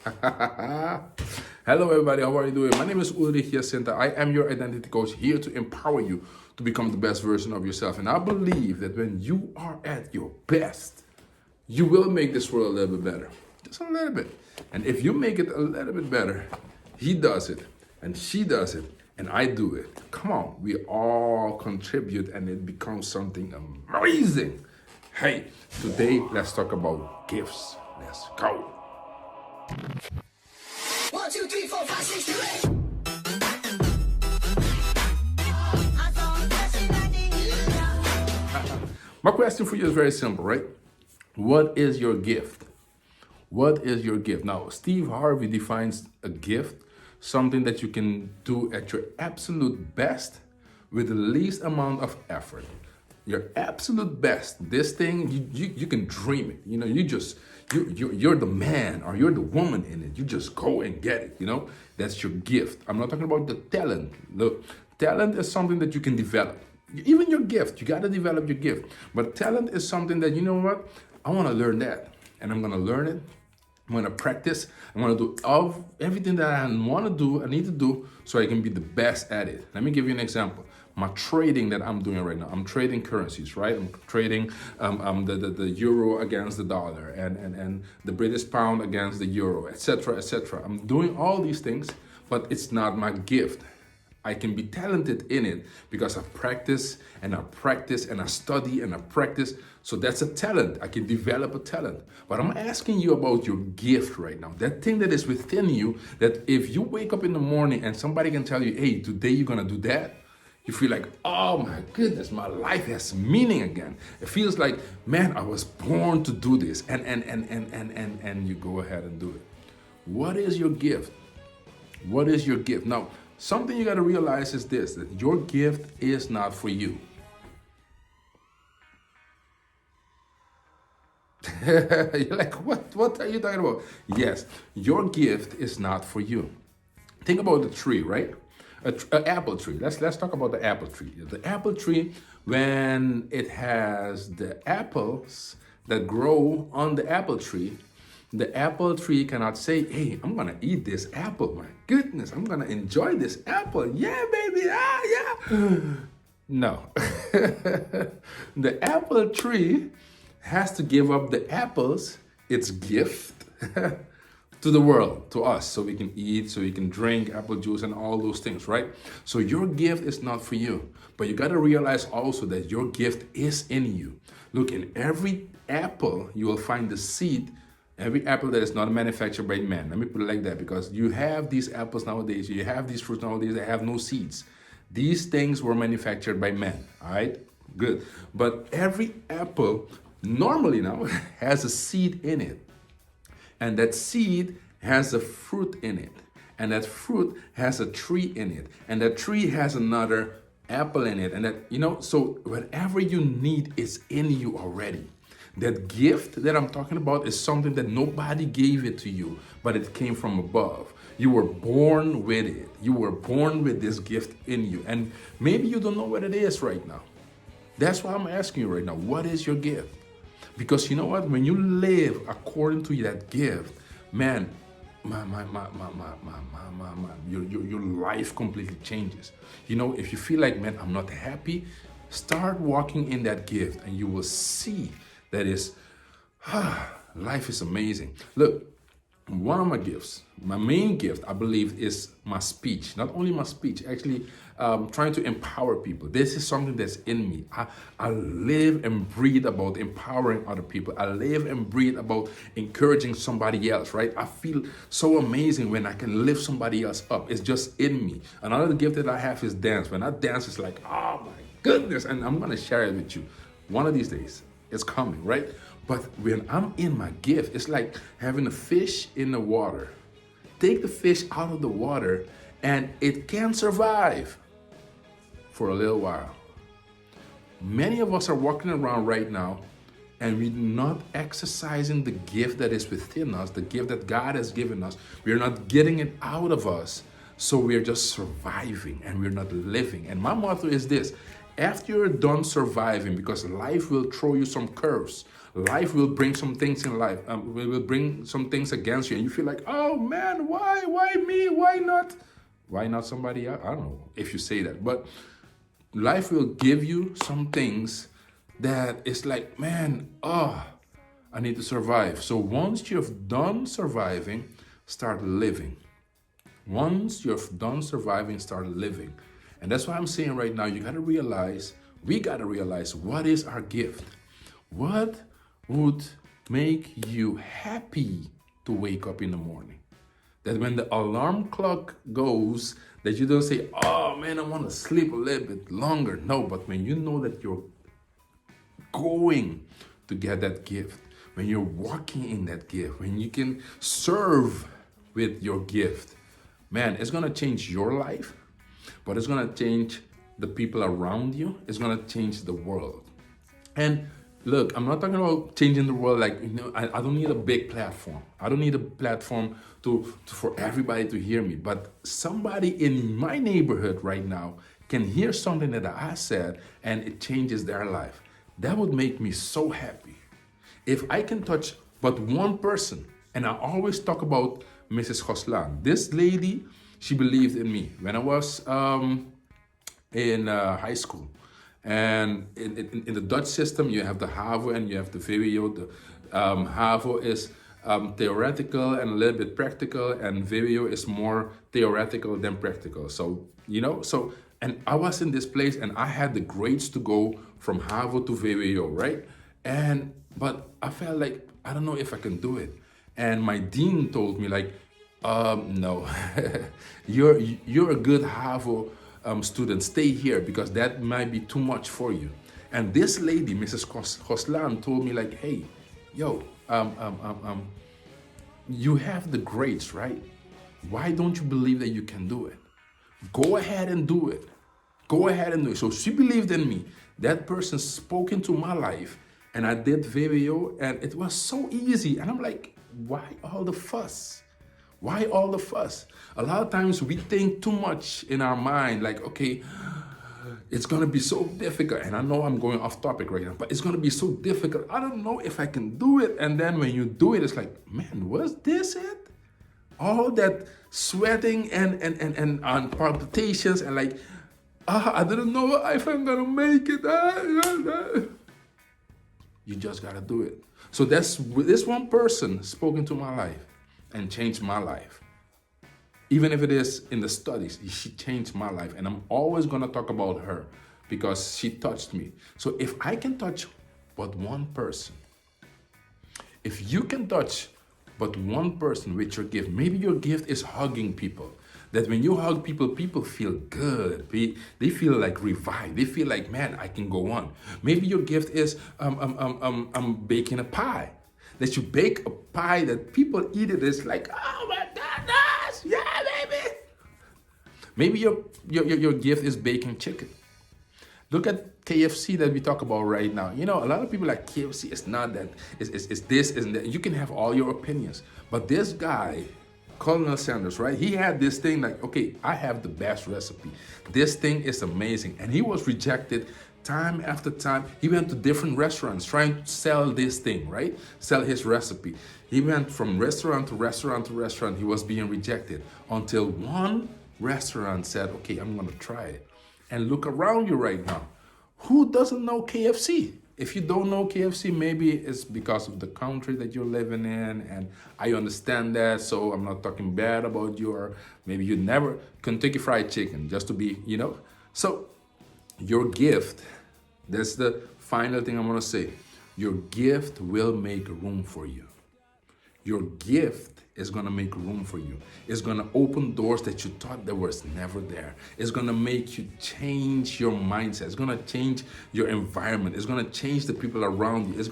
Hello everybody, how are you doing? My name is Ulrich Jacinta. I am your identity coach here to empower you to become the best version of yourself. And I believe that when you are at your best, you will make this world a little bit better. Just a little bit. And if you make it a little bit better, he does it, and she does it, and I do it. Come on, we all contribute and it becomes something amazing. Hey, today let's talk about gifts. Let's go. 1, 2, 3, 4, 5, 6, 7, 8. My question for you is very simple, right? What is your gift? What is your gift? Now, Steve Harvey defines a gift, something that you can do at your absolute best with the least amount of effort. Your absolute best. This thing, you can dream it. You know, you're the man or you're the woman in it. You just go and get it, you know? That's your gift. I'm not talking about the talent. Look, talent is something that you can develop. Even your gift, you got to develop your gift. But talent is something that, you know what? I want to learn that. And I'm going to learn it. I'm going to practice. I'm going to do everything that I want to do, I need to do so I can be the best at it. Let me give you an example. My trading that I'm doing right now, I'm trading currencies, right? I'm trading the euro against the dollar and the British pound against the euro, etc., etc. I'm doing all these things, but it's not my gift. I can be talented in it because I practice and I practice and I study and I practice. So that's a talent. I can develop a talent. But I'm asking you about your gift right now. That thing that is within you, that if you wake up in the morning and somebody can tell you, hey, today you're going to do that. You feel like, oh my goodness, my life has meaning again. It feels like, man, I was born to do this. And you go ahead and do it. What is your gift? What is your gift? Now, something you got to realize is this, that your gift is not for you. You're like, what are you talking about? Yes, your gift is not for you. Think about the tree, right? An apple tree. Let's talk about the apple tree. The apple tree, when it has the apples that grow on the apple tree cannot say, hey, I'm gonna eat this apple. My goodness, I'm gonna enjoy this apple. Yeah, baby, yeah. No. The apple tree has to give up the apples, its gift, to the world, to us, so we can eat, so we can drink apple juice and all those things, right? So your gift is not for you, but you got to realize also that your gift is in you. Look, in every apple, you will find the seed. Every apple that is not manufactured by man. Let me put it like that, because you have these apples nowadays, you have these fruits nowadays that have no seeds. These things were manufactured by men, all right? Good. But every apple normally now has a seed in it. And that seed has a fruit in it. And that fruit has a tree in it. And that tree has another apple in it. And that, you know, so whatever you need is in you already. That gift that I'm talking about is something that nobody gave it to you, but it came from above. You were born with it. You were born with this gift in you. And maybe you don't know what it is right now. That's why I'm asking you right now, what is your gift? Because you know what? When you live according to that gift, man, your life completely changes. You know, if you feel like, man, I'm not happy, start walking in that gift and you will see that life is amazing. Look, one of my gifts, my main gift, I believe, is my speech. Not only my speech, actually trying to empower people. This is something that's in me. I live and breathe about empowering other people. I live and breathe about encouraging somebody else, right? I feel so amazing when I can lift somebody else up. It's just in me. Another gift that I have is dance. When I dance, it's like, oh my goodness. And I'm going to share it with you one of these days. It's coming, right? But when I'm in my gift, it's like having a fish in the water. Take the fish out of the water and it can survive for a little while. Many of us are walking around right now and we're not exercising the gift that is within us, the gift that God has given us. We're not getting it out of us. So we're just surviving and we're not living. And my motto is this: after you're done surviving, because life will throw you some curves, life will bring some things in life. Will bring some things against you, and you feel like, oh man, why me? Why not? Why not somebody else? I don't know if you say that, but life will give you some things that it's like, man, I need to survive. So once you've done surviving, start living. Once you've done surviving, start living. And that's why I'm saying right now, we gotta realize what is our gift. What would make you happy to wake up in the morning? That when the alarm clock goes, that you don't say, oh man, I want to sleep a little bit longer. No, but when you know that you're going to get that gift, when you're walking in that gift, when you can serve with your gift, man, it's going to change your life, but it's going to change the people around you. It's going to change the world. And look, I'm not talking about changing the world like, I don't need a big platform. I don't need a platform for everybody to hear me. But somebody in my neighborhood right now can hear something that I said and it changes their life. That would make me so happy. If I can touch but one person, and I always talk about Mrs. Khoslan. This lady, she believed in me. When I was in high school, and in the Dutch system, you have the HAVO and you have the VWO. The HAVO is theoretical and a little bit practical, and VWO is more theoretical than practical. So, and I was in this place and I had the grades to go from HAVO to VWO, right? But I felt like, I don't know if I can do it. And my dean told me like, no, you're a good HAVO student, stay here because that might be too much for you. And this lady, Mrs. Khoslan, told me like, hey, yo, you have the grades, right? Why don't you believe that you can do it? Go ahead and do it. Go ahead and do it. So she believed in me. That person spoke into my life, and I did VWO, and it was so easy. And I'm like, why all the fuss? Why all the fuss? A lot of times we think too much in our mind, like, okay, it's gonna be so difficult. And I know I'm going off topic right now, but it's gonna be so difficult. I don't know if I can do it. And then when you do it, it's like, man, was this it? All that sweating and palpitations and like, I didn't know if I'm gonna make it. You just gotta do it. So this one person spoke into my life and changed my life. Even if it is in the studies, she changed my life. And I'm always gonna talk about her because she touched me. So if I can touch but one person, if you can touch but one person with your gift, maybe your gift is hugging people. That when you hug people, people feel good. They feel like revived. They feel like, man, I can go on. Maybe your gift is baking a pie. That you bake a pie that people eat it. It's like, oh my goodness, yeah, baby. Maybe your gift is baking chicken. Look at KFC that we talk about right now. You know, a lot of people like KFC. It's not that. It's this, isn't that. You can have all your opinions. But this guy, Colonel Sanders, right? He had this thing like, okay, I have the best recipe. This thing is amazing. And he was rejected time after time. He went to different restaurants trying to sell this thing, right? Sell his recipe. He went from restaurant to restaurant to restaurant. He was being rejected until one restaurant said, okay, I'm going to try it. And look around you right now. Who doesn't know KFC? If you don't know KFC, maybe it's because of the country that you're living in, and I understand that, so I'm not talking bad about you, or maybe you never, Kentucky Fried Chicken, just to be, So your gift, that's the final thing I'm gonna say. Your gift will make room for you. Your gift is gonna make room for you. It's gonna open doors that you thought that was never there. It's gonna make you change your mindset. It's gonna change your environment. It's gonna change the people around you. It's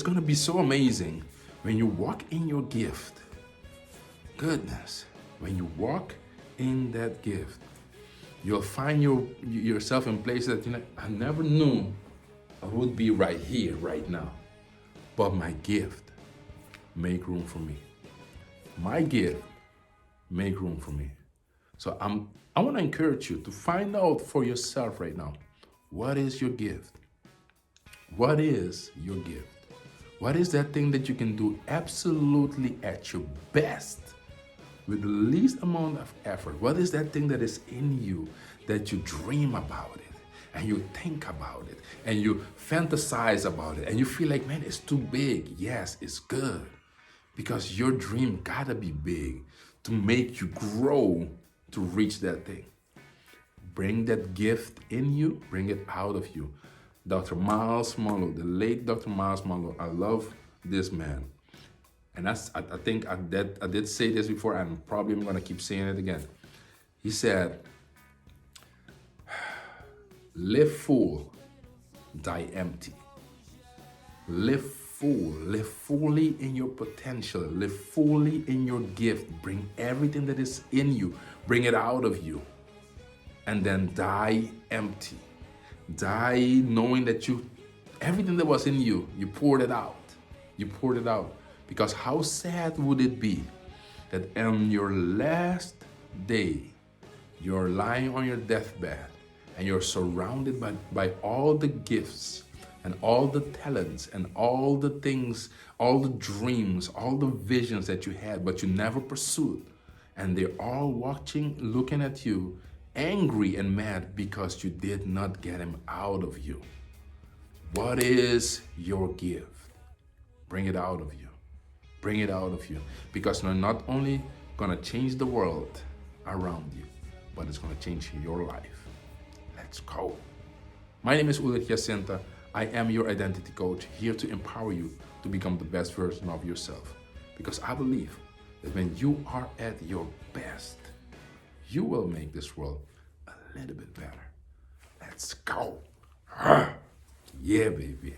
gonna be so amazing when you walk in your gift. Goodness, when you walk in that gift, you'll find yourself in places that I never knew I would be right here, right now. But my gift make room for me. My gift make room for me. So I want to encourage you to find out for yourself right now, what is your gift? What is your gift? What is that thing that you can do absolutely at your best with the least amount of effort? What is that thing that is in you that you dream about it and you think about it and you fantasize about it and you feel like, man, it's too big? Yes, it's good because your dream gotta be big to make you grow to reach that thing. Bring that gift in you, bring it out of you. Dr. Miles Monroe, the late Dr. Miles Monroe, I love this man. And I think I did say this before, and probably I'm gonna keep saying it again. He said, live full, die empty. Live full, live fully in your potential, live fully in your gift. Bring everything that is in you, bring it out of you, and then die empty. Die knowing that everything that was in you, you poured it out. You poured it out. Because how sad would it be that on your last day, you're lying on your deathbed and you're surrounded by all the gifts and all the talents and all the things, all the dreams, all the visions that you had, but you never pursued. And they're all watching, looking at you, angry and mad because you did not get him out of you. What is your gift? Bring it out of you. Bring it out of you. Because it's not only gonna change the world around you, but it's gonna change your life. Let's go. My name is Ulrich Jacinta. I am your identity coach, here to empower you to become the best version of yourself. Because I believe that when you are at your best, you will make this world a little bit better. Let's go. Yeah, baby.